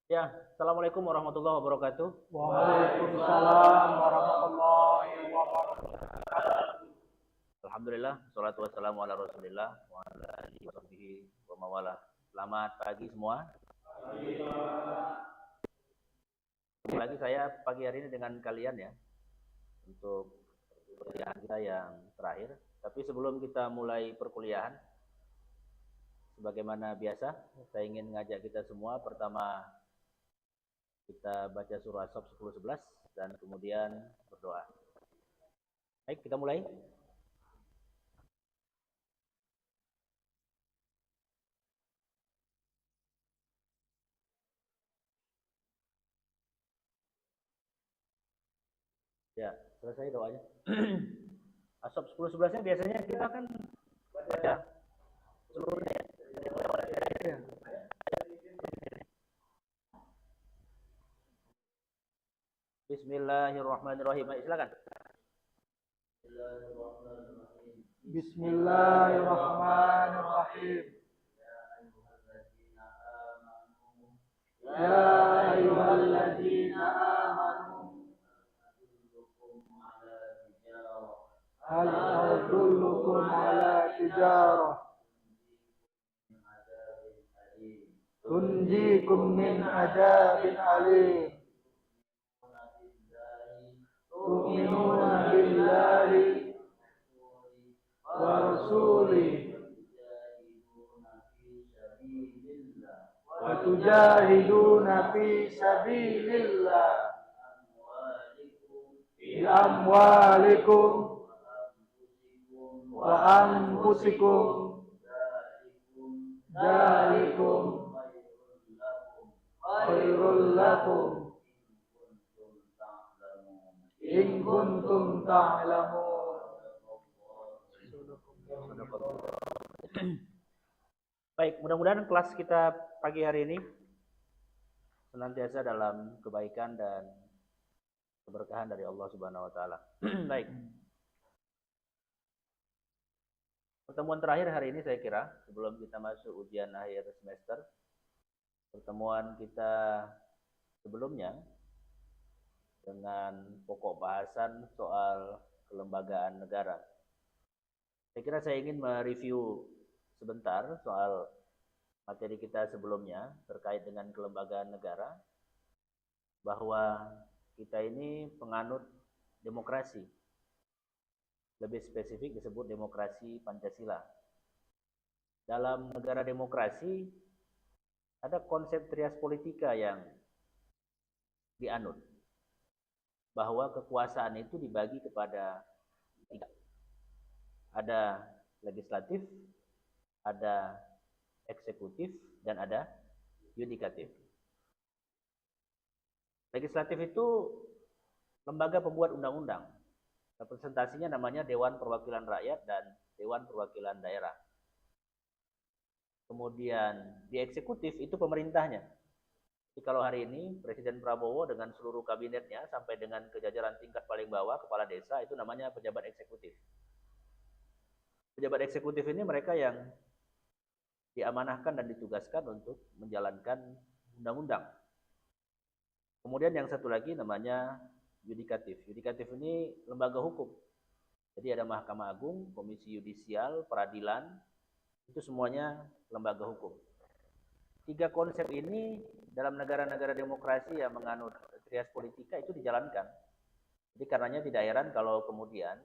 Ya, Assalamualaikum warahmatullahi wabarakatuh. Waalaikumsalam warahmatullahi wabarakatuh. Alhamdulillah, salatu wassalamu ala rasulillah wa ala alihi wa sahbihi wa mawala. Selamat pagi semua. Kembali lagi saya pagi hari ini dengan kalian ya, untuk perkuliahan kita yang terakhir. Tapi sebelum kita mulai perkuliahan, sebagaimana biasa, saya ingin ngajak kita semua pertama kita baca surah As-Saff 10-11 dan kemudian berdoa. Baik, kita mulai. Ya, selesai doanya. Asap 10-11-nya biasanya kita kan baca seluruhnya. Bismillahirrahmanirrahim. Silakan. Bismillahirrahmanirrahim. Ya ayyuhalladzina amanu hal adullukum ala tijarah tunjikum min adabin alim tu'minuna billahi wa rasulihi wa tujahiduna fi sabilillah bi amwalikum wa anfusikum dzalikum khairul lakum in kuntum ta'lamun. Baik, mudah-mudahan kelas kita pagi hari ini senantiasa dalam kebaikan dan keberkahan dari Allah Subhanahu wa taala. Baik. Pertemuan terakhir hari ini saya kira sebelum kita masuk ujian akhir semester. Pertemuan kita sebelumnya dengan pokok bahasan soal kelembagaan negara. Saya kira saya ingin mereview sebentar soal materi kita sebelumnya terkait dengan kelembagaan negara, bahwa kita ini penganut demokrasi. Lebih spesifik disebut demokrasi Pancasila. Dalam negara demokrasi ada konsep trias politika yang dianut, bahwa kekuasaan itu dibagi kepada tiga. Ada legislatif, ada eksekutif, dan ada yudikatif. Legislatif itu lembaga pembuat undang-undang. Representasinya namanya Dewan Perwakilan Rakyat dan Dewan Perwakilan Daerah. Kemudian di eksekutif itu pemerintahnya. Jadi kalau hari ini Presiden Prabowo dengan seluruh kabinetnya sampai dengan ke jajaran tingkat paling bawah, kepala desa, itu namanya pejabat eksekutif. Pejabat eksekutif ini mereka yang diamanahkan dan ditugaskan untuk menjalankan undang-undang. Kemudian yang satu lagi namanya yudikatif. Yudikatif ini lembaga hukum. Jadi ada Mahkamah Agung, Komisi Yudisial, Peradilan, itu semuanya lembaga hukum. Tiga konsep ini dalam negara-negara demokrasi yang menganut trias politika itu dijalankan. Jadi karenanya tidak heran kalau kemudian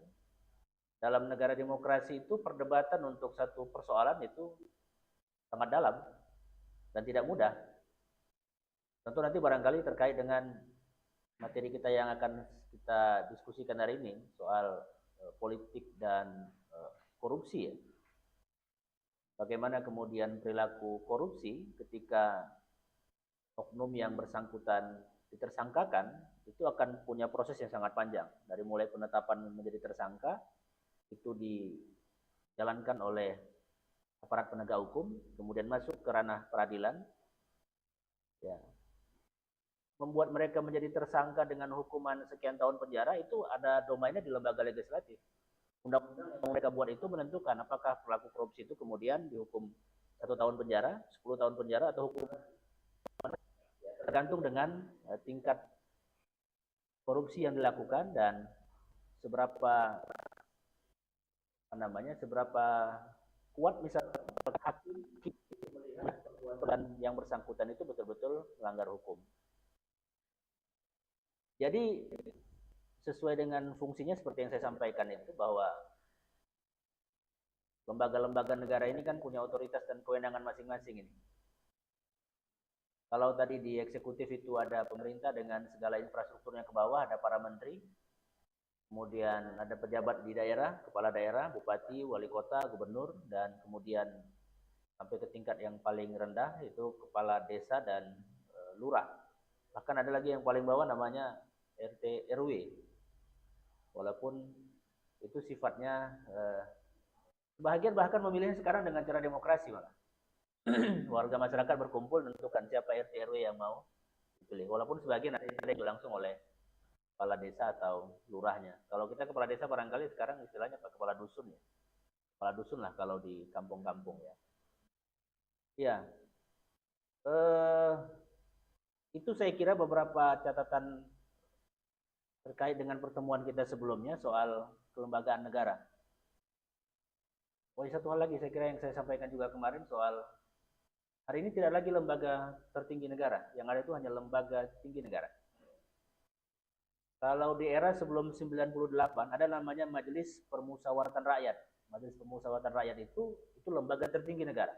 dalam negara demokrasi itu perdebatan untuk satu persoalan itu sangat dalam dan tidak mudah. Tentu nanti barangkali terkait dengan materi kita yang akan kita diskusikan hari ini soal politik dan korupsi ya. Bagaimana kemudian perilaku korupsi ketika oknum yang bersangkutan ditersangkakan itu akan punya proses yang sangat panjang. Dari mulai penetapan menjadi tersangka itu dijalankan oleh aparat penegak hukum, kemudian masuk ke ranah peradilan, ya, membuat mereka menjadi tersangka dengan hukuman sekian tahun penjara itu ada domainnya di lembaga legislatif. Undang-undang yang mereka buat itu menentukan apakah pelaku korupsi itu kemudian dihukum 1 tahun penjara, 10 tahun penjara, atau hukum tergantung dengan tingkat korupsi yang dilakukan dan seberapa seberapa kuat misalnya hakim dan yang bersangkutan itu betul-betul melanggar hukum. Jadi sesuai dengan fungsinya seperti yang saya sampaikan itu, bahwa lembaga-lembaga negara ini kan punya otoritas dan kewenangan masing-masing ini. Kalau tadi di eksekutif itu ada pemerintah dengan segala infrastrukturnya ke bawah, ada para menteri, kemudian ada pejabat di daerah, kepala daerah, bupati, wali kota, gubernur, dan kemudian sampai ke tingkat yang paling rendah itu kepala desa dan lurah. Bahkan ada lagi yang paling bawah namanya RT RW. Walaupun itu sifatnya sebahagian bahkan memilihnya sekarang dengan cara demokrasi malah. Warga masyarakat berkumpul menentukan siapa RT RW yang mau dipilih. Walaupun sebagian ada langsung oleh kepala desa atau lurahnya. Kalau kita kepala desa barangkali sekarang istilahnya kepala dusun ya. Kepala dusun lah kalau di kampung-kampung ya. Ya. Itu saya kira beberapa catatan terkait dengan pertemuan kita sebelumnya soal kelembagaan negara. Oh, satu hal lagi saya kira yang saya sampaikan juga kemarin soal hari ini tidak lagi lembaga tertinggi negara, yang ada itu hanya lembaga tinggi negara. Kalau di era sebelum 98 ada namanya Majelis Permusyawaratan Rakyat. Majelis Permusyawaratan Rakyat itu lembaga tertinggi negara.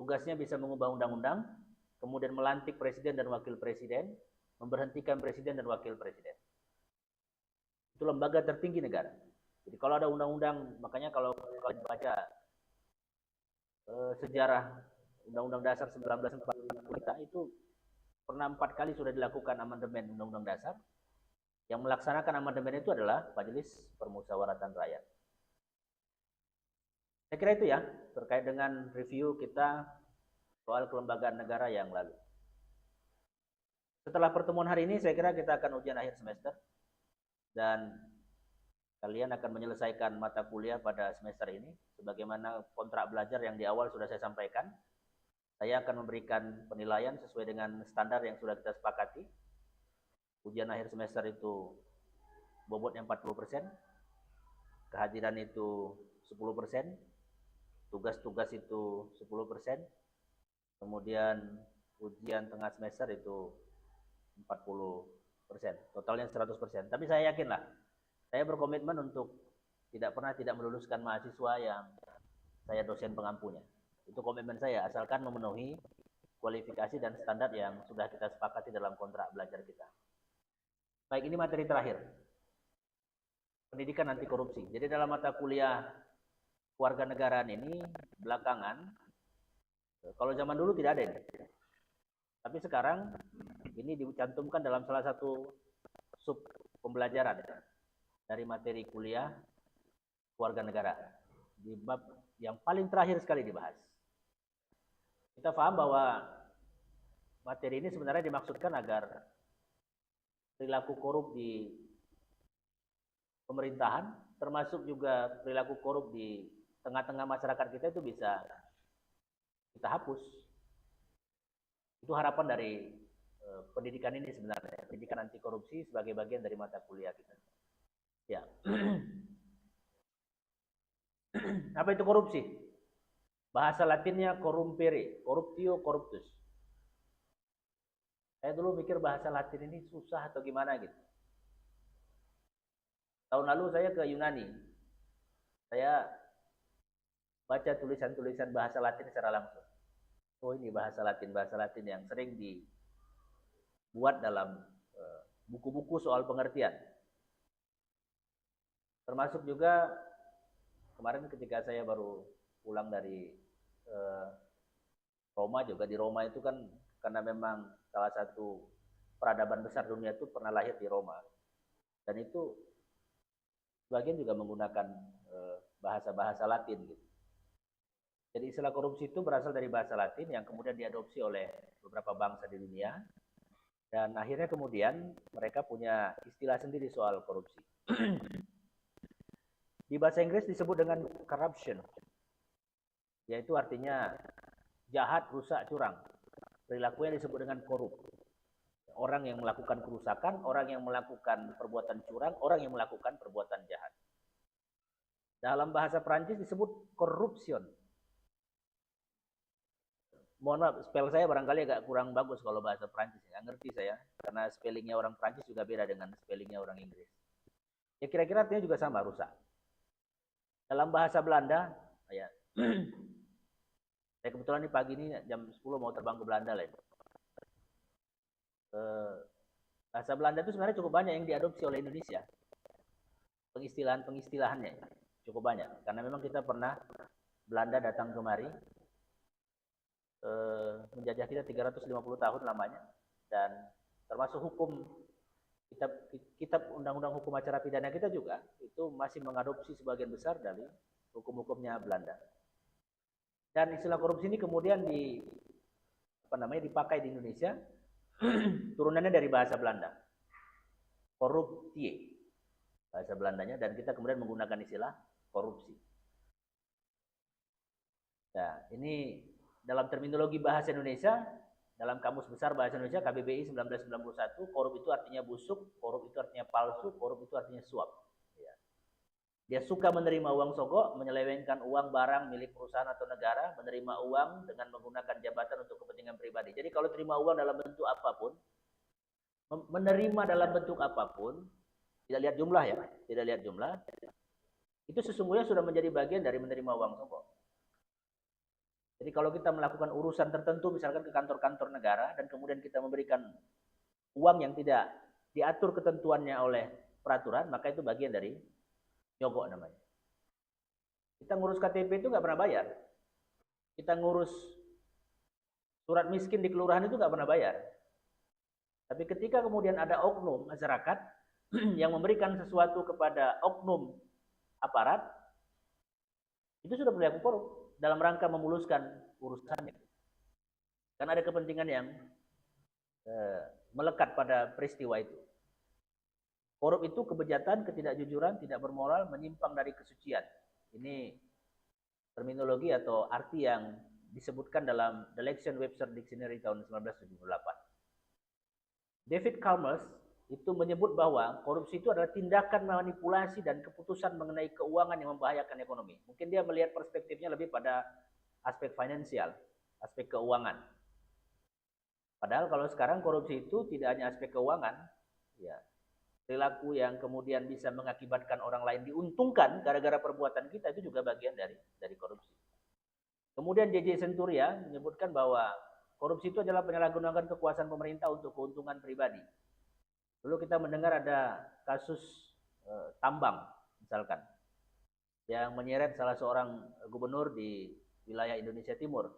Tugasnya bisa mengubah undang-undang, kemudian melantik presiden dan wakil presiden, memberhentikan presiden dan wakil presiden. Itu lembaga tertinggi negara. Jadi kalau ada undang-undang, makanya kalau baca sejarah Undang-Undang Dasar 1945 kita itu pernah 4 kali sudah dilakukan amandemen Undang-Undang Dasar. Yang melaksanakan amandemen itu adalah Majelis Permusyawaratan Rakyat. Saya kira itu ya, terkait dengan review kita soal kelembagaan negara yang lalu. Setelah pertemuan hari ini, saya kira kita akan ujian akhir semester. Dan kalian akan menyelesaikan mata kuliah pada semester ini. Sebagaimana kontrak belajar yang di awal sudah saya sampaikan. Saya akan memberikan penilaian sesuai dengan standar yang sudah kita sepakati. Ujian akhir semester itu bobotnya 40%, kehadiran itu 10%, tugas-tugas itu 10%, kemudian ujian tengah semester itu 40%, totalnya 100%. Tapi saya yakinlah, saya berkomitmen untuk tidak pernah tidak meluluskan mahasiswa yang saya dosen pengampunya. Itu komitmen saya, asalkan memenuhi kualifikasi dan standar yang sudah kita sepakati dalam kontrak belajar kita. Baik, ini materi terakhir. Pendidikan anti korupsi. Jadi dalam mata kuliah kewarganegaraan ini belakangan, kalau zaman dulu tidak ada ini. Tapi sekarang ini dicantumkan dalam salah satu sub pembelajaran dari materi kuliah kewarganegaraan. Di bab yang paling terakhir sekali dibahas. Kita paham bahwa materi ini sebenarnya dimaksudkan agar perilaku korup di pemerintahan, termasuk juga perilaku korup di tengah-tengah masyarakat kita itu bisa kita hapus. Itu harapan dari pendidikan ini sebenarnya, pendidikan anti korupsi sebagai bagian dari mata kuliah kita. Ya. Apa itu korupsi? Bahasa Latinnya corrumpere, corruptio, corruptus. Saya dulu mikir bahasa Latin ini susah atau gimana gitu. Tahun lalu saya ke Yunani. Saya baca tulisan-tulisan bahasa Latin secara langsung. Oh, ini bahasa Latin yang sering dibuat dalam buku-buku soal pengertian. Termasuk juga kemarin ketika saya baru pulang dari Roma juga, di Roma itu kan karena memang salah satu peradaban besar dunia itu pernah lahir di Roma. Dan itu sebagian juga menggunakan bahasa-bahasa Latin gitu. Jadi istilah korupsi itu berasal dari bahasa Latin yang kemudian diadopsi oleh beberapa bangsa di dunia. Dan akhirnya kemudian mereka punya istilah sendiri soal korupsi. Di bahasa Inggris disebut dengan corruption, yaitu artinya jahat, rusak, curang. perilaku yang disebut dengan korup. Orang yang melakukan kerusakan, orang yang melakukan perbuatan curang, orang yang melakukan perbuatan jahat. Dalam bahasa Prancis disebut corruption. Mohon maaf, spell saya barangkali agak kurang bagus kalau bahasa Prancis. Nggak ngerti saya, karena spellingnya orang Prancis juga beda dengan spellingnya orang Inggris. Ya kira-kira artinya juga sama, rusak. Dalam bahasa Belanda, ya, saya kebetulan nih pagi ini jam 10 mau terbang ke Belanda lah. Bahasa Belanda itu sebenarnya cukup banyak yang diadopsi oleh Indonesia. Pengistilahannya cukup banyak. Karena memang kita pernah Belanda datang kemari, menjajah kita 350 tahun lamanya. Dan termasuk hukum, kitab undang-undang hukum acara pidana kita juga, itu masih mengadopsi sebagian besar dari hukum-hukumnya Belanda. Dan istilah korupsi ini kemudian dipakai di Indonesia, turunannya dari bahasa Belanda, koruptie bahasa Belandanya, dan kita kemudian menggunakan istilah korupsi. Nah, ini dalam terminologi bahasa Indonesia, dalam Kamus Besar Bahasa Indonesia KBBI 1991, korup itu artinya busuk, korup itu artinya palsu, korup itu artinya suap. Dia suka menerima uang sogok, menyelewengkan uang barang milik perusahaan atau negara, menerima uang dengan menggunakan jabatan untuk kepentingan pribadi. Jadi kalau terima uang dalam bentuk apapun, menerima dalam bentuk apapun, tidak lihat jumlah ya, tidak lihat jumlah, itu sesungguhnya sudah menjadi bagian dari menerima uang sogok. Jadi kalau kita melakukan urusan tertentu, misalkan ke kantor-kantor negara, dan kemudian kita memberikan uang yang tidak diatur ketentuannya oleh peraturan, maka itu bagian dari nyogok namanya. Kita ngurus KTP itu nggak pernah bayar. Kita ngurus surat miskin di kelurahan itu nggak pernah bayar. Tapi ketika kemudian ada oknum masyarakat yang memberikan sesuatu kepada oknum aparat, itu sudah perilaku korup dalam rangka memuluskan urusannya. Karena ada kepentingan yang melekat pada peristiwa itu. Korup itu kebejatan, ketidakjujuran, tidak bermoral, menyimpang dari kesucian. Ini terminologi atau arti yang disebutkan dalam The Lexion-Webster Dictionary tahun 1978. David Chalmers itu menyebut bahwa korupsi itu adalah tindakan manipulasi dan keputusan mengenai keuangan yang membahayakan ekonomi. Mungkin dia melihat perspektifnya lebih pada aspek finansial, aspek keuangan. Padahal kalau sekarang korupsi itu tidak hanya aspek keuangan, ya, perilaku yang kemudian bisa mengakibatkan orang lain diuntungkan gara-gara perbuatan kita itu juga bagian dari korupsi. Kemudian J.J. Centuria menyebutkan bahwa korupsi itu adalah penyalahgunaan kekuasaan pemerintah untuk keuntungan pribadi. Dulu kita mendengar ada kasus tambang misalkan, yang menyeret salah seorang gubernur di wilayah Indonesia Timur.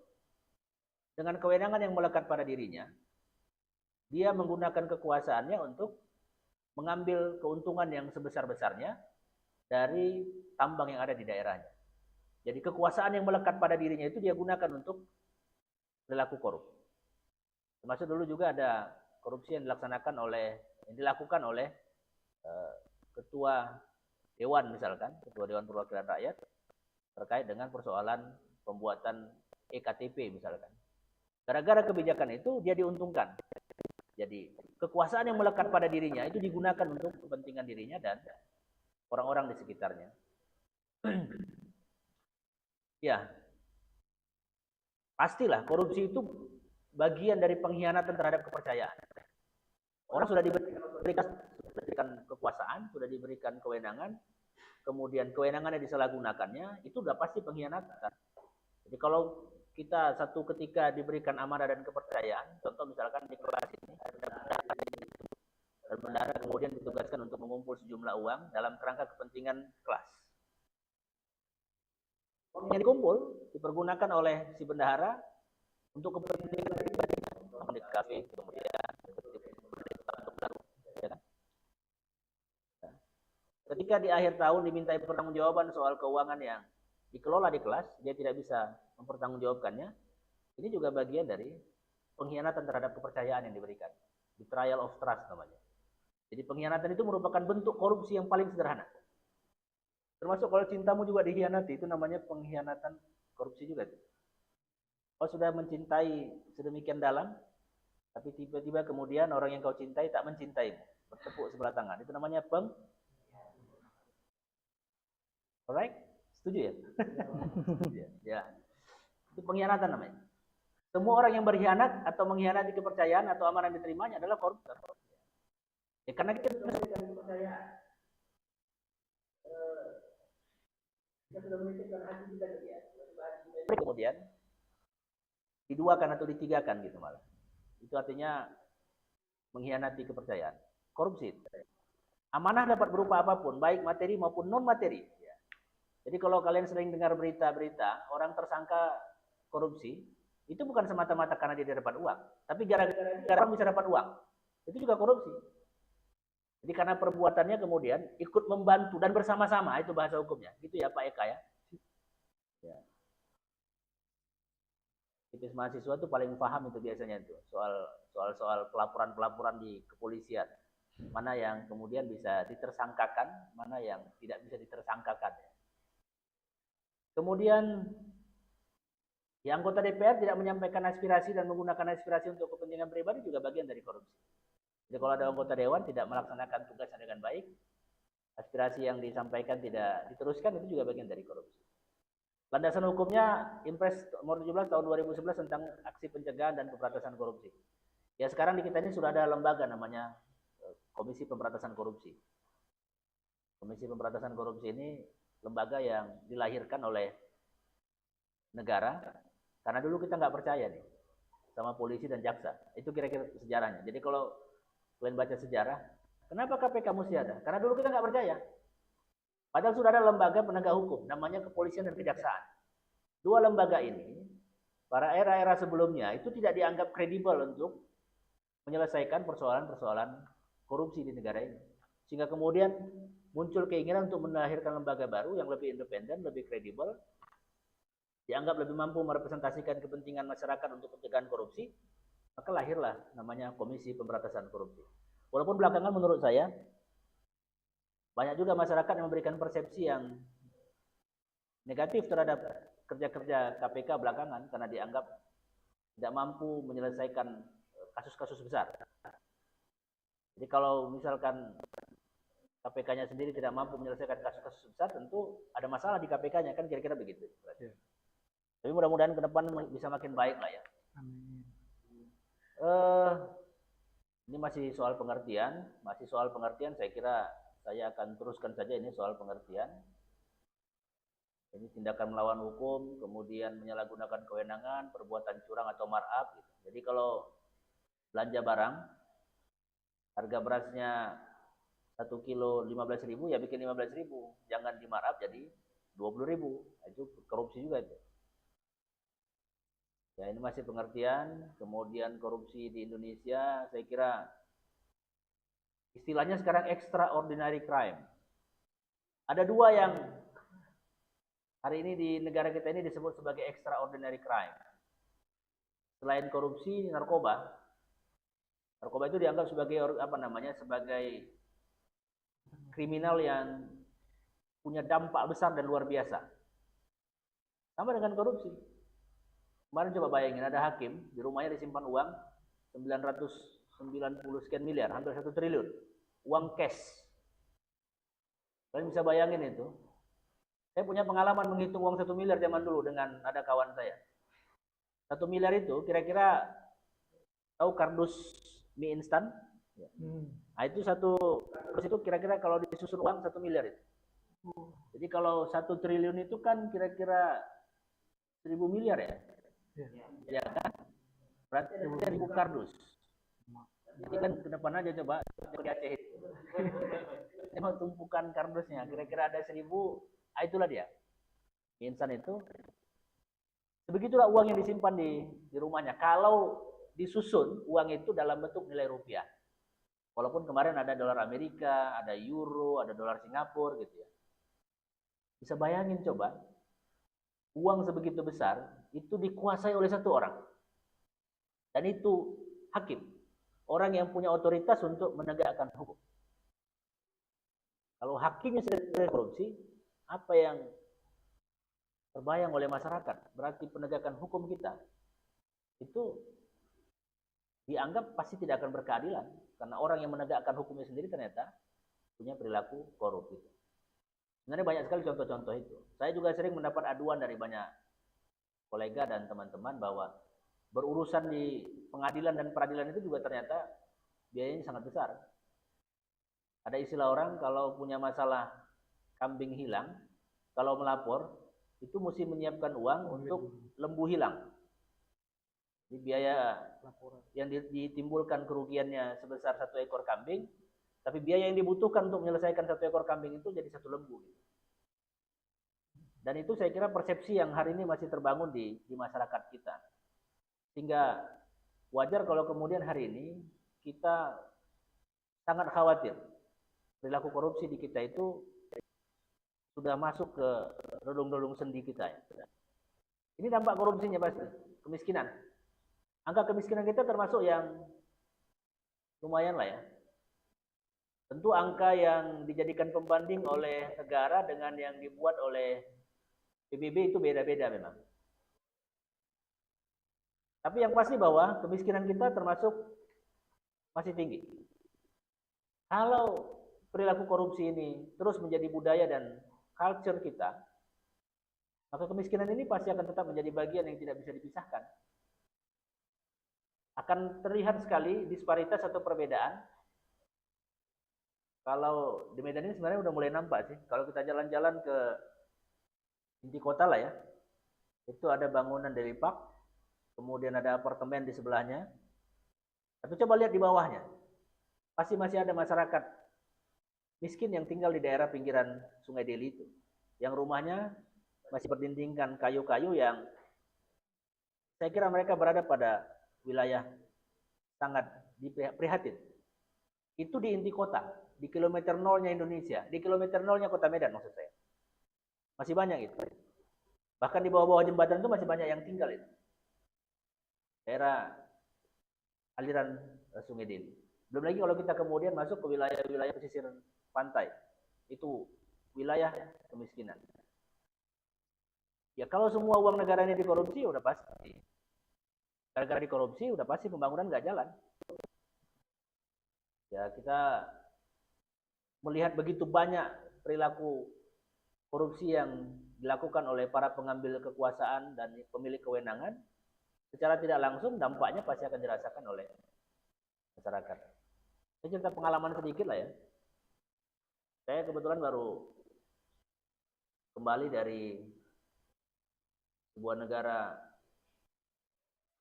Dengan kewenangan yang melekat pada dirinya, dia menggunakan kekuasaannya untuk mengambil keuntungan yang sebesar-besarnya dari tambang yang ada di daerahnya. Jadi kekuasaan yang melekat pada dirinya itu dia gunakan untuk perilaku korup. Termasuk dulu juga ada korupsi yang dilakukan oleh ketua dewan misalkan, ketua Dewan Perwakilan Rakyat terkait dengan persoalan pembuatan EKTP misalkan. Gara-gara kebijakan itu dia diuntungkan. Jadi kekuasaan yang melekat pada dirinya itu digunakan untuk kepentingan dirinya dan orang-orang di sekitarnya. Ya, pastilah korupsi itu bagian dari pengkhianatan terhadap kepercayaan. Orang sudah diberikan kekuasaan, sudah diberikan kewenangan, kemudian kewenangannya disalahgunakannya, itu sudah pasti pengkhianatan. Jadi kalau kita satu ketika diberikan amanah dan kepercayaan, contoh misalkan di kelas ini, dan bendahara kemudian ditugaskan untuk mengumpul sejumlah uang dalam kerangka kepentingan kelas. Uang yang dikumpul dipergunakan oleh si bendahara untuk kepentingan pribadi, di kafe, kemudian ketika di akhir tahun dimintai pertanggungjawaban soal keuangan yang dikelola di kelas, dia tidak bisa mempertanggungjawabkannya. Ini juga bagian dari pengkhianatan terhadap kepercayaan yang diberikan. Betrayal of trust namanya. Jadi pengkhianatan itu merupakan bentuk korupsi yang paling sederhana. Termasuk kalau cintamu juga dikhianati, itu namanya pengkhianatan korupsi juga. Kau sudah mencintai sedemikian dalam, tapi tiba-tiba kemudian orang yang kau cintai tak mencintaimu, bertepuk sebelah tangan. Itu namanya alright? Setuju ya? Ya. Itu pengkhianatan namanya. Semua orang yang berkhianat atau mengkhianati kepercayaan atau amanah yang diterimanya adalah koruptor. Ya karena kita sudah memberikan kepercayaan. Kita sudah menitipkan hati kita ke dia. Kemudian diduakan atau ditigakan gitu malah. Itu artinya mengkhianati kepercayaan. Korupsi. Amanah dapat berupa apapun, baik materi maupun non materi. Ya. Jadi kalau kalian sering dengar berita-berita orang tersangka korupsi, itu bukan semata-mata karena dia dapat uang, tapi gara-gara orang bisa dapat uang. Itu juga korupsi. Jadi karena perbuatannya kemudian ikut membantu dan bersama-sama, itu bahasa hukumnya. Gitu ya Pak Eka ya. Ya. Tipis mahasiswa itu paling paham itu biasanya itu soal pelaporan di kepolisian. Mana yang kemudian bisa ditersangkakan, mana yang tidak bisa ditersangkakan. Kemudian ya, anggota DPR tidak menyampaikan aspirasi dan menggunakan aspirasi untuk kepentingan pribadi juga bagian dari korupsi. Jadi kalau ada anggota dewan tidak melaksanakan tugasnya dengan baik, aspirasi yang disampaikan tidak diteruskan, itu juga bagian dari korupsi. Landasan hukumnya Impres nomor 17 tahun 2011 tentang aksi pencegahan dan pemberantasan korupsi. Ya sekarang di kita ini sudah ada lembaga namanya Komisi Pemberantasan Korupsi. Komisi Pemberantasan Korupsi ini lembaga yang dilahirkan oleh negara karena dulu kita nggak percaya nih sama polisi dan jaksa. Itu kira-kira sejarahnya. Jadi kalau kalian baca sejarah, kenapa KPK mesti ada? Karena dulu kita nggak percaya. Padahal sudah ada lembaga penegak hukum, namanya kepolisian dan kejaksaan. Dua lembaga ini, pada era-era sebelumnya, itu tidak dianggap kredibel untuk menyelesaikan persoalan-persoalan korupsi di negara ini. Sehingga kemudian muncul keinginan untuk melahirkan lembaga baru yang lebih independen, lebih kredibel, dianggap lebih mampu merepresentasikan kepentingan masyarakat untuk pencegahan korupsi, maka lahirlah namanya Komisi Pemberantasan Korupsi. Walaupun belakangan menurut saya, banyak juga masyarakat yang memberikan persepsi yang negatif terhadap kerja-kerja KPK belakangan karena dianggap tidak mampu menyelesaikan kasus-kasus besar. Jadi kalau misalkan KPK-nya sendiri tidak mampu menyelesaikan kasus-kasus besar, tentu ada masalah di KPK-nya, kan kira-kira begitu. Ya. Tapi mudah-mudahan ke depan bisa makin baik lah ya. Amin. Ini masih soal pengertian, saya kira saya akan teruskan saja ini soal pengertian. Ini tindakan melawan hukum, kemudian menyalahgunakan kewenangan, perbuatan curang atau markup. Gitu. Jadi kalau belanja barang, harga berasnya 1 kilo 15.000, ya bikin 15.000. Jangan di markup jadi 20.000. Itu korupsi juga itu. Ya ini masih pengertian. Kemudian korupsi di Indonesia, saya kira istilahnya sekarang extraordinary crime. Ada dua yang hari ini di negara kita ini disebut sebagai extraordinary crime. Selain korupsi, narkoba. Narkoba itu dianggap sebagai sebagai kriminal yang punya dampak besar dan luar biasa. Sama dengan korupsi. Kemarin coba bayangin ada hakim di rumahnya disimpan uang 990 sekian miliar, hampir 1 triliun. Uang cash. Kalian bisa bayangin itu. Saya punya pengalaman menghitung uang 1 miliar zaman dulu dengan ada kawan saya. 1 miliar itu kira-kira tahu kardus mie instan? Nah itu kardus itu kira-kira kalau disusun uang 1 miliar itu. Jadi kalau 1 triliun itu kan kira-kira 1.000 miliar ya? Ya kan? Berarti 1.000 kardus. Jadi kan ke depan aja coba ke Aceh itu. Mau tumpukan kardusnya, kira-kira ada 1.000, itulah dia. Mie instan itu. Sebegitulah uang yang disimpan di rumahnya. Kalau disusun uang itu dalam bentuk nilai rupiah. Walaupun kemarin ada dolar Amerika, ada euro, ada dolar Singapura gitu ya. Bisa bayangin coba, uang sebegitu besar itu dikuasai oleh satu orang. Dan itu hakim. Orang yang punya otoritas untuk menegakkan hukum. Kalau hakimnya sedang korupsi, apa yang terbayang oleh masyarakat? Berarti penegakan hukum kita itu dianggap pasti tidak akan berkeadilan karena orang yang menegakkan hukumnya sendiri ternyata punya perilaku korup gitu. Sebenarnya banyak sekali contoh-contoh itu. Saya juga sering mendapat aduan dari banyak kolega dan teman-teman bahwa berurusan di pengadilan dan peradilan itu juga ternyata biayanya sangat besar. Ada istilah orang kalau punya masalah kambing hilang, kalau melapor itu mesti menyiapkan uang untuk lembu hilang. Jadi biaya yang ditimbulkan kerugiannya sebesar 1 ekor kambing, tapi biaya yang dibutuhkan untuk menyelesaikan 1 ekor kambing itu jadi 1 lembu. Dan itu saya kira persepsi yang hari ini masih terbangun di masyarakat kita. Sehingga wajar kalau kemudian hari ini kita sangat khawatir perilaku korupsi di kita itu sudah masuk ke relung-relung sendi kita. Ini dampak korupsinya pasti, kemiskinan. Angka kemiskinan kita termasuk yang lumayan lah ya. Tentu angka yang dijadikan pembanding oleh negara dengan yang dibuat oleh PBB itu beda-beda memang. Tapi yang pasti bahwa kemiskinan kita termasuk masih tinggi. Kalau perilaku korupsi ini terus menjadi budaya dan culture kita, maka kemiskinan ini pasti akan tetap menjadi bagian yang tidak bisa dipisahkan. Akan terlihat sekali disparitas atau perbedaan. Kalau di Medan ini sebenarnya udah mulai nampak sih. Kalau kita jalan-jalan ke inti kota lah ya, itu ada bangunan Deli Park, kemudian ada apartemen di sebelahnya. Tapi coba lihat di bawahnya, pasti masih ada masyarakat miskin yang tinggal di daerah pinggiran Sungai Deli itu, yang rumahnya masih berdindingkan kayu-kayu yang saya kira mereka berada pada wilayah sangat prihatin. Itu di inti kota, di kilometer nolnya Indonesia, di kilometer nolnya kota Medan maksud saya. Masih banyak itu. Bahkan di bawah-bawah jembatan itu masih banyak yang tinggal itu. Daerah aliran Sungai Deli. Belum lagi kalau kita kemudian masuk ke wilayah-wilayah pesisir pantai. Itu wilayah kemiskinan. Ya kalau semua uang negara ini dikorupsi udah pasti. Gara-gara dikorupsi udah pasti pembangunan nggak jalan. Ya kita melihat begitu banyak perilaku korupsi yang dilakukan oleh para pengambil kekuasaan dan pemilik kewenangan, secara tidak langsung dampaknya pasti akan dirasakan oleh masyarakat. Saya cerita pengalaman sedikit lah ya. Saya kebetulan baru kembali dari sebuah negara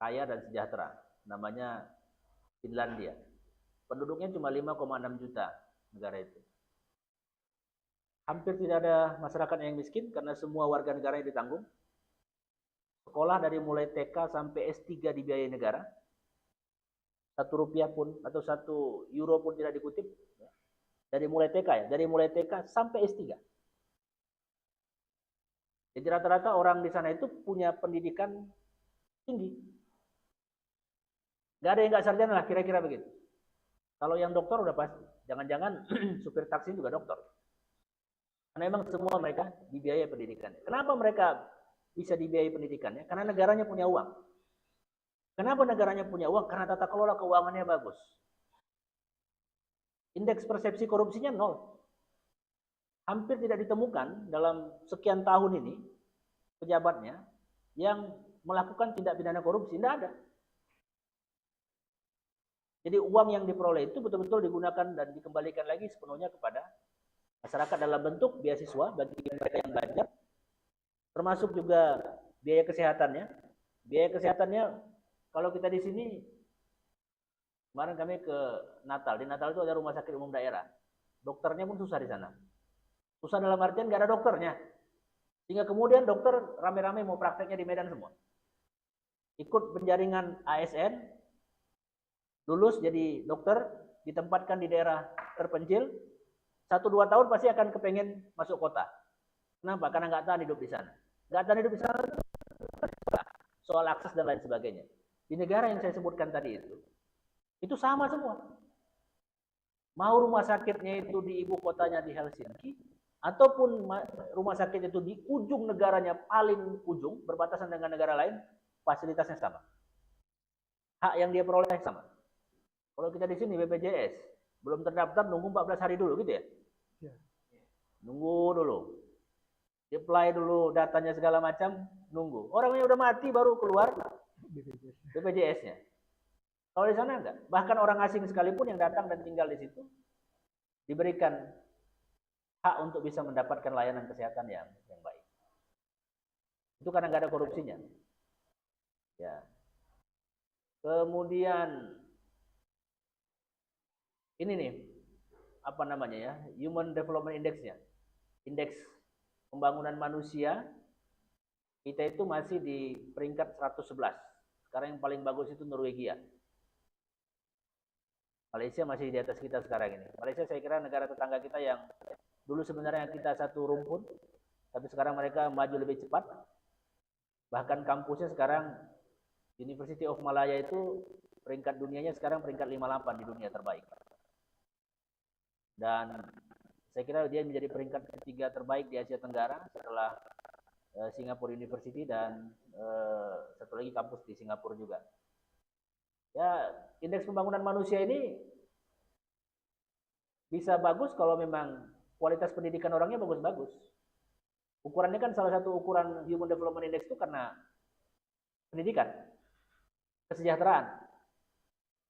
kaya dan sejahtera, namanya Finlandia. Penduduknya cuma 5,6 juta negara itu. Hampir tidak ada masyarakat yang miskin karena semua warga negara yang ditanggung. Sekolah dari mulai TK sampai S3 dibiayai negara. 1 rupiah pun atau 1 euro pun tidak dikutip. Dari mulai TK ya, dari mulai TK sampai S3. Jadi rata-rata orang di sana itu punya pendidikan tinggi. Gak ada yang gak sarjana lah, kira-kira begitu. Kalau yang dokter udah pasti. Jangan-jangan supir taksi juga dokter. Karena memang semua mereka dibiayai pendidikannya. Kenapa mereka bisa dibiayai pendidikannya? Karena negaranya punya uang. Kenapa negaranya punya uang? Karena tata kelola keuangannya bagus. Indeks persepsi korupsinya 0. Hampir tidak ditemukan dalam sekian tahun ini pejabatnya yang melakukan tindak pidana korupsi. Tidak ada. Jadi uang yang diperoleh itu betul-betul digunakan dan dikembalikan lagi sepenuhnya kepada masyarakat dalam bentuk beasiswa bagi mereka yang belajar, termasuk juga biaya kesehatannya. Biaya kesehatannya kalau kita di sini, kemarin kami ke Natal, di Natal itu ada rumah sakit umum daerah. Dokternya pun susah di sana. Susah dalam artian nggak ada dokternya. Sehingga kemudian dokter rame-rame mau prakteknya di Medan semua. Ikut penjaringan ASN, lulus jadi dokter, ditempatkan di daerah terpencil, 1-2 tahun pasti akan kepengen masuk kota. Kenapa? Karena nggak tahan hidup di sana. Nggak tahan hidup di sana soal akses dan lain sebagainya. Di negara yang saya sebutkan tadi itu sama semua. Mau rumah sakitnya itu di ibu kotanya di Helsinki, ataupun rumah sakit itu di ujung negaranya paling ujung, berbatasan dengan negara lain, fasilitasnya sama. hak yang dia peroleh sama. Kalau kita di sini BPJS belum terdaftar nunggu 14 hari dulu gitu ya. Nunggu dulu. Apply dulu datanya segala macam, nunggu. Orangnya udah mati baru keluar BPJS-nya. Kalau di sana enggak. Bahkan orang asing sekalipun yang datang dan tinggal di situ diberikan hak untuk bisa mendapatkan layanan kesehatan yang baik. Itu karena nggak ada korupsinya. Ya. Kemudian ini nih apa namanya ya, Human Development Index-nya, indeks pembangunan manusia kita itu masih di peringkat 111. Sekarang yang paling bagus itu Norwegia. Malaysia masih di atas kita sekarang ini. Malaysia saya kira negara tetangga kita yang dulu sebenarnya kita satu rumpun, tapi sekarang mereka maju lebih cepat. Bahkan kampusnya sekarang University of Malaya itu peringkat dunianya sekarang peringkat 58 di dunia terbaik. Dan saya kira dia menjadi peringkat ketiga terbaik di Asia Tenggara setelah Singapore University dan satu lagi kampus di Singapura juga. Ya, indeks pembangunan manusia ini bisa bagus kalau memang kualitas pendidikan orangnya bagus-bagus. Ukurannya kan salah satu ukuran Human Development Index itu karena pendidikan, kesejahteraan.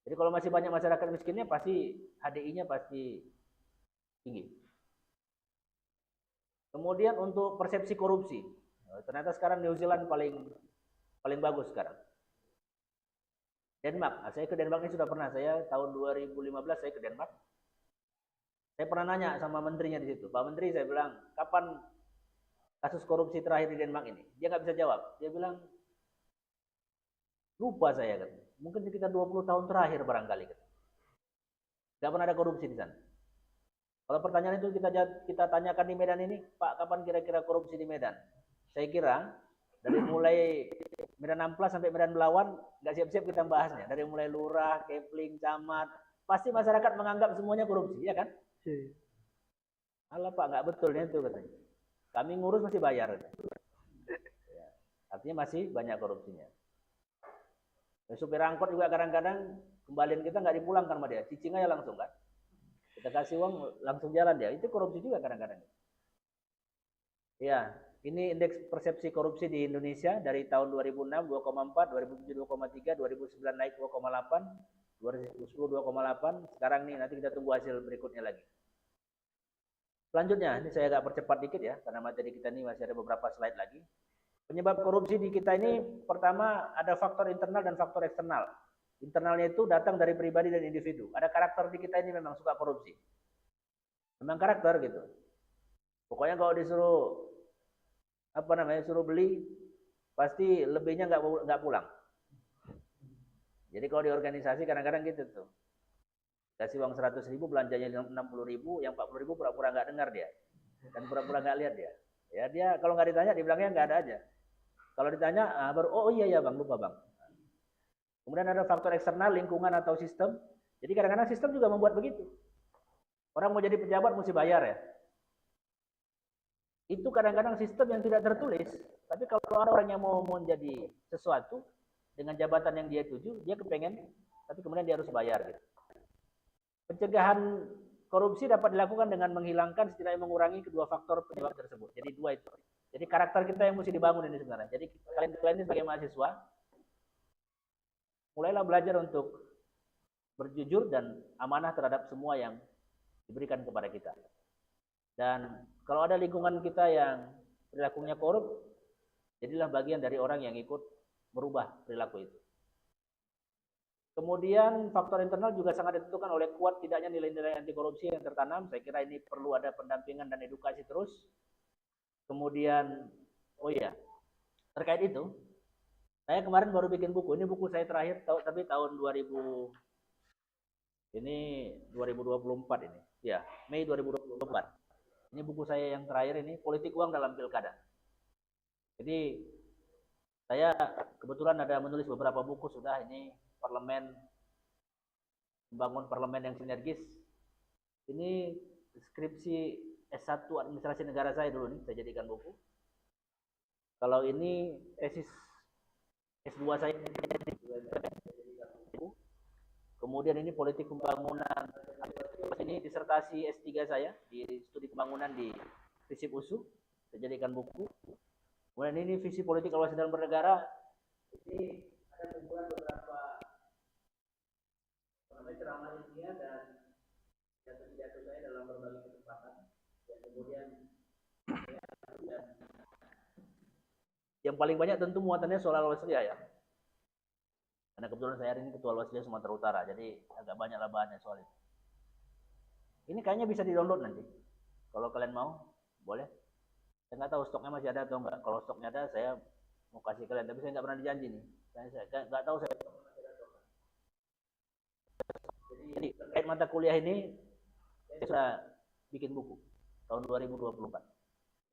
Jadi kalau masih banyak masyarakat miskinnya pasti HDI-nya pasti tinggi. Kemudian untuk persepsi korupsi, ternyata sekarang New Zealand paling bagus sekarang. Denmark, saya ke Denmark ini sudah pernah, saya tahun 2015 saya ke Denmark. Saya pernah nanya sama menterinya di situ, Pak Menteri, saya bilang, kapan kasus korupsi terakhir di Denmark ini? Dia nggak bisa jawab. Dia bilang, lupa saya kan. Mungkin sekitar 20 tahun terakhir barangkali kan. Nggak pernah ada korupsi di sana. Kalau pertanyaan itu kita tanyakan di Medan ini, Pak, kapan kira-kira korupsi di Medan? Saya kira dari mulai Medan Amplas sampai Medan Belawan nggak siap-siap kita bahasnya. Dari mulai lurah, kepling, camat, pasti masyarakat menganggap semuanya korupsi, ya kan? Alah Pak, nggak betulnya itu katanya. Kami ngurus masih bayar. Ya, artinya masih banyak korupsinya. Supir angkot juga kadang-kadang kembalian kita nggak dipulangkan sama dia, cicing aja langsung kan. Kita kasih uang langsung jalan dia. Itu korupsi juga kadang-kadang. Ya, ini indeks persepsi korupsi di Indonesia dari tahun 2006 2,4, 2007 2,3, 2009 naik 2,8, 2010 2,8. Sekarang nih nanti kita tunggu hasil berikutnya lagi. Selanjutnya, ini saya agak percepat dikit ya, karena materi kita ini masih ada beberapa slide lagi. Penyebab korupsi di kita ini pertama ada faktor internal dan faktor eksternal. Internalnya itu datang dari pribadi dan individu. Ada karakter di kita ini memang suka korupsi. Memang karakter gitu. Pokoknya kalau disuruh suruh beli, pasti lebihnya nggak pulang. Jadi kalau di organisasi kadang-kadang gitu tuh. Kasih uang 100.000, belanjanya 60.000, yang 40.000 pura-pura nggak dengar dia. Dan pura-pura nggak lihat dia. Ya dia kalau nggak ditanya, dibilangnya nggak ada aja. Kalau ditanya, baru oh iya ya bang, lupa bang. Kemudian ada faktor eksternal, lingkungan atau sistem. Jadi kadang-kadang sistem juga membuat begitu. Orang mau jadi pejabat mesti bayar ya. Itu kadang-kadang sistem yang tidak tertulis. Tapi kalau ada orang yang mau menjadi sesuatu dengan jabatan yang dia tuju, dia kepengen, tapi kemudian dia harus bayar gitu. Pencegahan korupsi dapat dilakukan dengan menghilangkan setidaknya mengurangi kedua faktor penyebab tersebut. Jadi dua itu. Jadi karakter kita yang mesti dibangun ini sebenarnya. Jadi kalian ini sebagai mahasiswa, mulailah belajar untuk berjujur dan amanah terhadap semua yang diberikan kepada kita. Dan kalau ada lingkungan kita yang perilakunya korup, jadilah bagian dari orang yang ikut merubah perilaku itu. Kemudian faktor internal juga sangat ditentukan oleh kuat tidaknya nilai-nilai anti korupsi yang tertanam. Saya kira ini perlu ada pendampingan dan edukasi terus. Kemudian, oh iya, terkait itu, saya kemarin baru bikin buku. Ini buku saya terakhir, tapi tahun 2000, ini 2024 ini. Ya, Mei 2024. Ini buku saya yang terakhir ini, Politik Uang dalam Pilkada. Jadi, saya kebetulan ada menulis beberapa buku sudah ini. Parlemen, membangun parlemen yang sinergis. Ini skripsi S1 administrasi negara saya dulu nih, saya jadikan buku. Kalau ini tesis S2 saya Kemudian ini politik pembangunan. Ini disertasi S3 saya di studi pembangunan di FISIP USU. Saya jadikan buku. Kemudian ini visi politik kawasan dan bernegara. Ini ada kumpulan beberapa ceramah ilmiah dan pidato saya dalam berbagai kesempatan. Dan kemudian yang paling banyak tentu muatannya soal Al-Wasliyah ya. Karena kebetulan saya hari ini ketua Al-Wasliyah Sumatera Utara, jadi agak banyak lah bahannya soal itu. Ini kayaknya bisa di-download nanti. Kalau kalian mau, boleh. Saya nggak tahu stoknya masih ada atau enggak. Kalau stoknya ada, saya mau kasih kalian. Tapi saya nggak pernah dijanji nih. Saya nggak tahu saya. Jadi terkait mata kuliah ini, saya sudah bikin buku tahun 2024.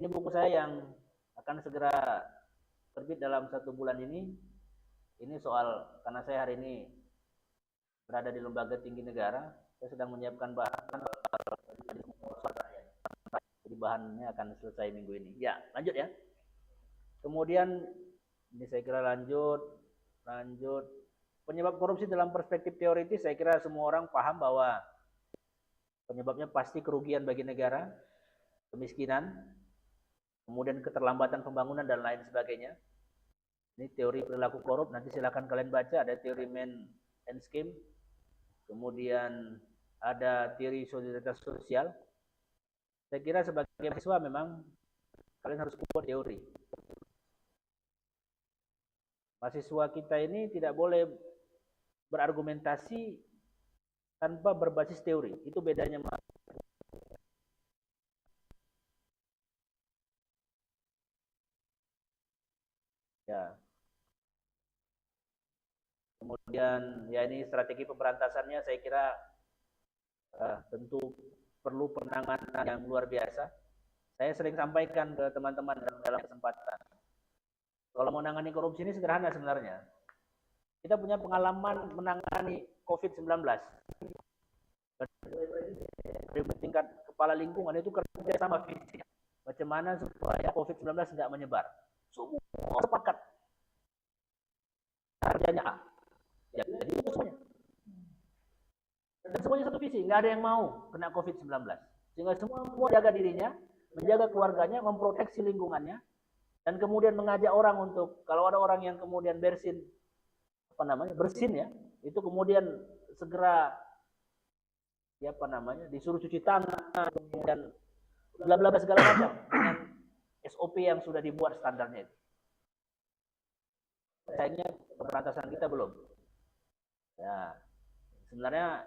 Ini buku saya yang akan segera terbit dalam 1 bulan ini. Ini soal, karena saya hari ini berada di lembaga tinggi negara, saya sedang menyiapkan bahan. Jadi bahannya akan selesai minggu ini. Ya, lanjut ya. Kemudian ini saya kira lanjut. Penyebab korupsi dalam perspektif teoritis, saya kira semua orang paham bahwa penyebabnya pasti kerugian bagi negara, kemiskinan, kemudian keterlambatan pembangunan dan lain sebagainya. Ini teori perilaku korup, nanti silakan kalian baca, ada teori main and scheme, kemudian ada teori solidaritas sosial. Saya kira sebagai mahasiswa memang kalian harus kuat teori. Mahasiswa kita ini tidak boleh berargumentasi tanpa berbasis teori. Itu bedanya. Ya. Kemudian ya ini strategi pemberantasannya saya kira tentu perlu penanganan yang luar biasa. Saya sering sampaikan ke teman-teman dalam kesempatan. Kalau menangani korupsi ini sederhana sebenarnya. Kita punya pengalaman menangani COVID-19. Dari tingkat kepala lingkungan itu kerja sama visi. Bagaimana supaya COVID-19 tidak menyebar. Semua sepakat. Kerjanya A. Ya, jadi itu semuanya. Dan semuanya satu visi, nggak ada yang mau kena COVID-19. Sehingga semua jaga dirinya, menjaga keluarganya, memproteksi lingkungannya, dan kemudian mengajak orang untuk, kalau ada orang yang kemudian bersin ya, itu kemudian segera disuruh cuci tangan, kemudian bla bla segala macam dengan SOP yang sudah dibuat standarnya itu. Sayangnya pemberantasan kita belum. Ya, sebenarnya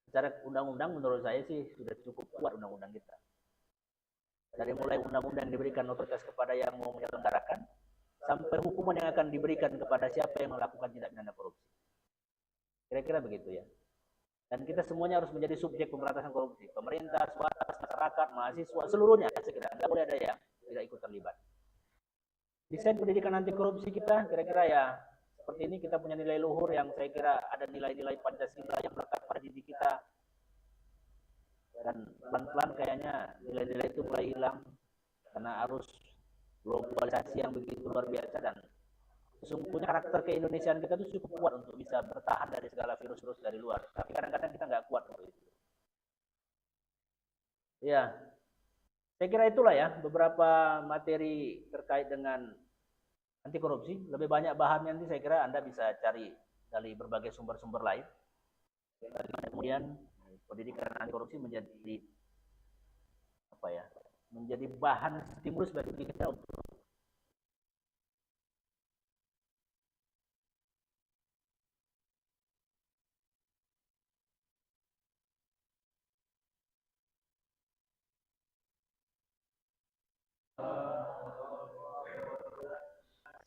secara undang-undang menurut saya sih sudah cukup kuat undang-undang kita. Dari mulai undang-undang diberikan otoritas kepada yang mau menyelenggarakan, sampai hukuman yang akan diberikan kepada siapa yang melakukan tindak pidana korupsi. Kira-kira begitu ya. Dan kita semuanya harus menjadi subjek pemberantasan korupsi. Pemerintah, swasta, masyarakat, mahasiswa, seluruhnya segera. Tidak boleh ada yang tidak ikut terlibat. Desain pendidikan anti korupsi kita kira-kira ya seperti ini. Kita punya nilai luhur yang saya kira ada nilai-nilai Pancasila yang melekat pada diri kita. Dan pelan-pelan kayaknya nilai-nilai itu mulai hilang karena arus globalisasi yang begitu luar biasa, dan sesungguhnya karakter keindonesiaan kita itu cukup kuat untuk bisa bertahan dari segala virus-virus dari luar. Tapi kadang-kadang kita nggak kuat untuk itu. Ya, saya kira itulah ya beberapa materi terkait dengan anti korupsi. Lebih banyak bahannya nanti saya kira Anda bisa cari dari berbagai sumber-sumber lain. Kemudian pendidikan anti korupsi menjadi menjadi bahan stimulus bagi kita untuk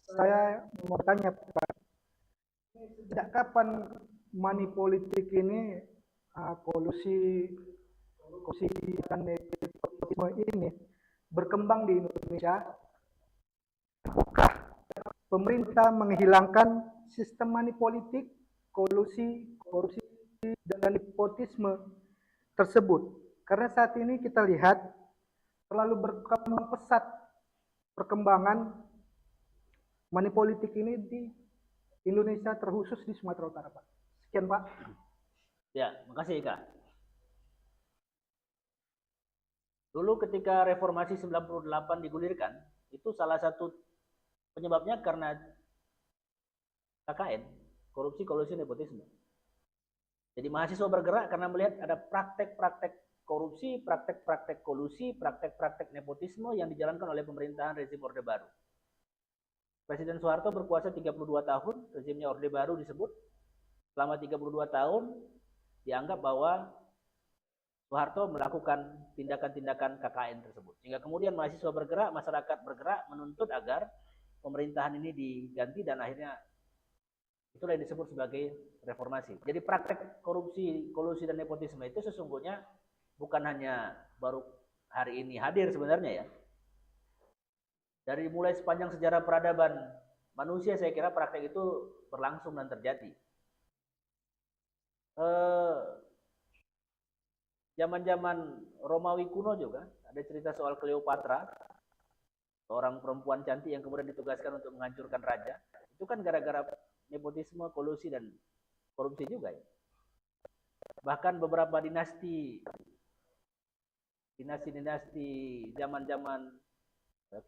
saya mau tanya Pak, sejak kapan money politik ini kolusi dan nepotisme ini berkembang di Indonesia? Apakah pemerintah menghilangkan sistem money politik, kolusi, korupsi, dan nepotisme tersebut? Karena saat ini kita lihat terlalu berkembang pesat perkembangan money politik ini di Indonesia terkhusus di Sumatera Utara, Pak. Sekian, Pak. Ya, makasih Kak. Dulu ketika reformasi 98 digulirkan, itu salah satu penyebabnya karena KKN, korupsi, kolusi, nepotisme. Jadi mahasiswa bergerak karena melihat ada praktek-praktek korupsi, praktek-praktek kolusi, praktek-praktek nepotisme yang dijalankan oleh pemerintahan rezim Orde Baru. Presiden Soeharto berkuasa 32 tahun, rezimnya Orde Baru disebut. Selama 32 tahun dianggap bahwa Soeharto melakukan tindakan-tindakan KKN tersebut. Sehingga kemudian mahasiswa bergerak, masyarakat bergerak menuntut agar pemerintahan ini diganti dan akhirnya itulah yang disebut sebagai reformasi. Jadi praktek korupsi, kolusi dan nepotisme itu sesungguhnya bukan hanya baru hari ini hadir sebenarnya ya. Dari mulai sepanjang sejarah peradaban manusia saya kira praktek itu berlangsung dan terjadi. Zaman-zaman Romawi kuno juga ada cerita soal Cleopatra, seorang perempuan cantik yang kemudian ditugaskan untuk menghancurkan raja. Itu kan gara-gara nepotisme, kolusi dan korupsi juga ya. Bahkan beberapa dinasti zaman-zaman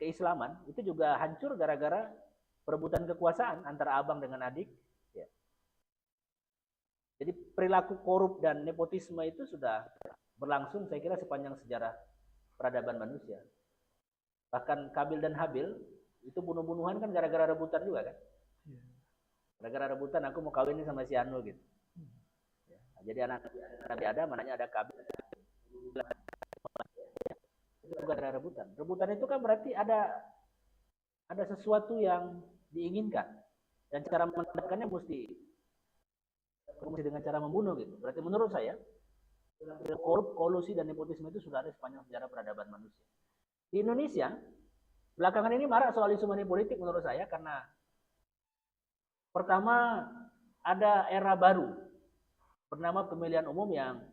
keislaman itu juga hancur gara-gara perebutan kekuasaan antara abang dengan adik. Ya. Jadi perilaku korup dan nepotisme itu sudah berlangsung saya kira sepanjang sejarah peradaban manusia. Bahkan Kabil dan Habil itu bunuh-bunuhan kan gara-gara rebutan juga kan. Gara-gara rebutan aku mau kawin sama si Anu gitu. Ya. Jadi anak Nabi Adam anaknya ada Kabil. Itu gara-gara rebutan. Rebutan itu kan berarti ada sesuatu yang diinginkan dan cara mendapatkannya mesti dengan cara membunuh gitu. Berarti menurut saya korup, kolusi dan nepotisme itu sudah ada sepanjang sejarah peradaban manusia. Di Indonesia belakangan ini marak soal isu money politik menurut saya karena pertama ada era baru bernama pemilihan umum yang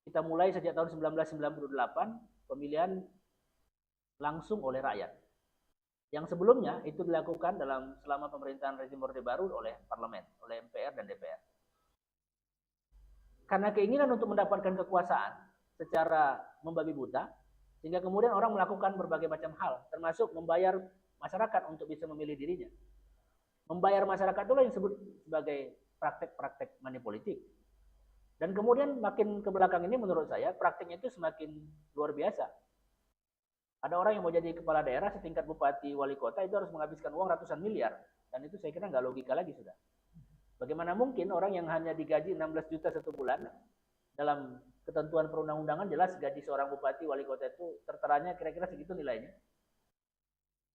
kita mulai sejak tahun 1998 pemilihan langsung oleh rakyat. Yang sebelumnya itu dilakukan selama pemerintahan rezim Orde Baru oleh parlemen, oleh MPR dan DPR. Karena keinginan untuk mendapatkan kekuasaan secara membabi buta, sehingga kemudian orang melakukan berbagai macam hal, termasuk membayar masyarakat untuk bisa memilih dirinya. Membayar masyarakat itulah yang disebut sebagai praktek-praktek money politik. Dan kemudian makin ke belakang ini menurut saya prakteknya itu semakin luar biasa. Ada orang yang mau jadi kepala daerah setingkat bupati, wali kota itu harus menghabiskan uang ratusan miliar. Dan itu saya kira nggak logika lagi sudah. Bagaimana mungkin orang yang hanya digaji 16 juta satu bulan, dalam ketentuan perundang-undangan jelas gaji seorang bupati, wali kota itu terteranya kira-kira segitu nilainya.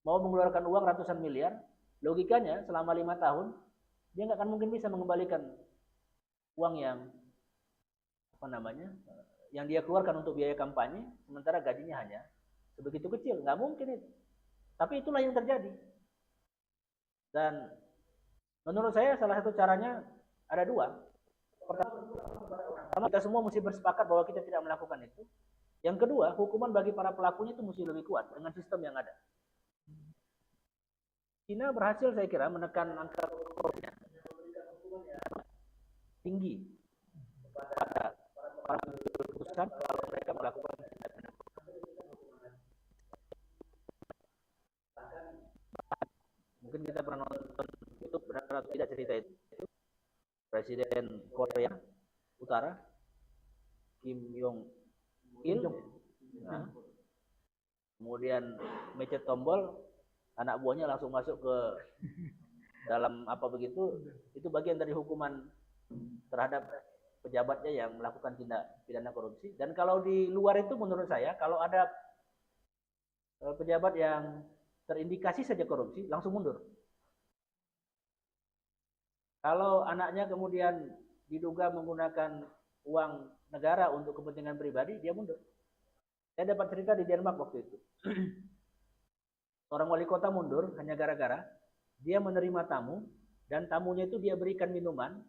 Mau mengeluarkan uang ratusan miliar, logikanya selama 5 tahun, dia nggak akan mungkin bisa mengembalikan uang yang yang dia keluarkan untuk biaya kampanye, sementara gajinya hanya sebegitu kecil, nggak mungkin itu. Tapi itulah yang terjadi. Dan menurut saya salah satu caranya ada dua. Pertama, kita semua mesti bersepakat bahwa kita tidak melakukan itu. Yang kedua, hukuman bagi para pelakunya itu mesti lebih kuat dengan sistem yang ada. China berhasil saya kira menekan angka korupsinya tinggi kepada para keputusan kalau mereka melakukan tindakan. Mungkin kita pernah nonton YouTube, benar atau tidak cerita itu. Presiden Korea Utara Kim Jong Il, nah, kemudian mencet tombol, anak buahnya langsung masuk ke dalam apa begitu, itu bagian dari hukuman terhadap pejabatnya yang melakukan tindak pidana korupsi. Dan kalau di luar itu menurut saya, kalau ada pejabat yang terindikasi saja korupsi, langsung mundur. Kalau anaknya kemudian diduga menggunakan uang negara untuk kepentingan pribadi, dia mundur. Saya dapat cerita di Denmark waktu itu. Seorang wali kota mundur hanya gara-gara dia menerima tamu, dan tamunya itu dia berikan minuman.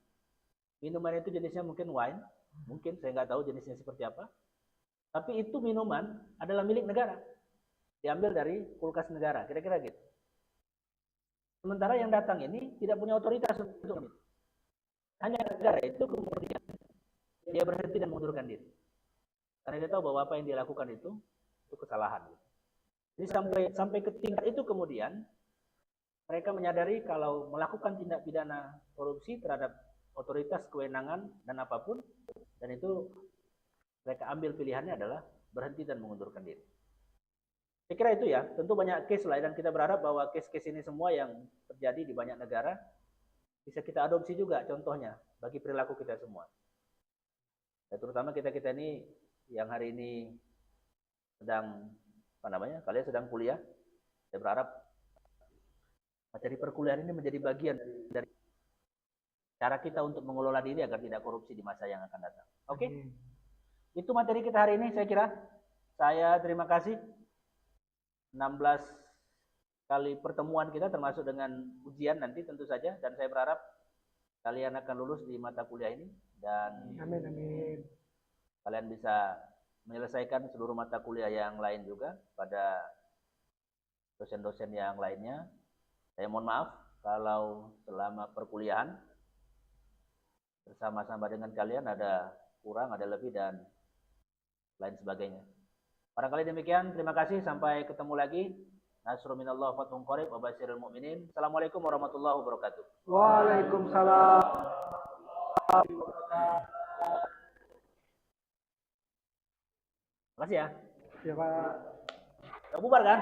Minuman itu jenisnya mungkin wine, mungkin saya nggak tahu jenisnya seperti apa. Tapi itu minuman adalah milik negara. Diambil dari kulkas negara, kira-kira gitu. Sementara yang datang ini tidak punya otoritas untuk ini. Hanya negara itu kemudian dia berhenti dan mengundurkan diri. Karena dia tahu bahwa apa yang dia lakukan itu kesalahan. Jadi sampai ke tingkat itu kemudian mereka menyadari kalau melakukan tindak pidana korupsi terhadap otoritas, kewenangan dan apapun, dan itu mereka ambil pilihannya adalah berhenti dan mengundurkan diri. Saya kira itu ya, tentu banyak case lah dan kita berharap bahwa case-case ini semua yang terjadi di banyak negara bisa kita adopsi juga contohnya bagi perilaku kita semua. Ya, terutama kita-kita ini yang hari ini sedang kalian sedang kuliah. Saya berharap materi perkuliahan ini menjadi bagian dari cara kita untuk mengelola diri agar tidak korupsi di masa yang akan datang. Oke? Itu materi kita hari ini saya kira. Saya terima kasih 16 kali pertemuan kita termasuk dengan ujian nanti tentu saja, dan saya berharap kalian akan lulus di mata kuliah ini dan Amin. kalian bisa menyelesaikan seluruh mata kuliah yang lain juga pada dosen-dosen yang lainnya. Saya mohon maaf kalau selama perkuliahan bersama-sama dengan kalian ada kurang, ada lebih dan lain sebagainya. Barangkali demikian, terima kasih, sampai ketemu lagi. Nasrul minallah fathun qarib wa basyiril mu'minin. Assalamualaikum warahmatullahi wabarakatuh. Waalaikumsalam. Terima kasih ya. Ya Pak. Udah bubar kan?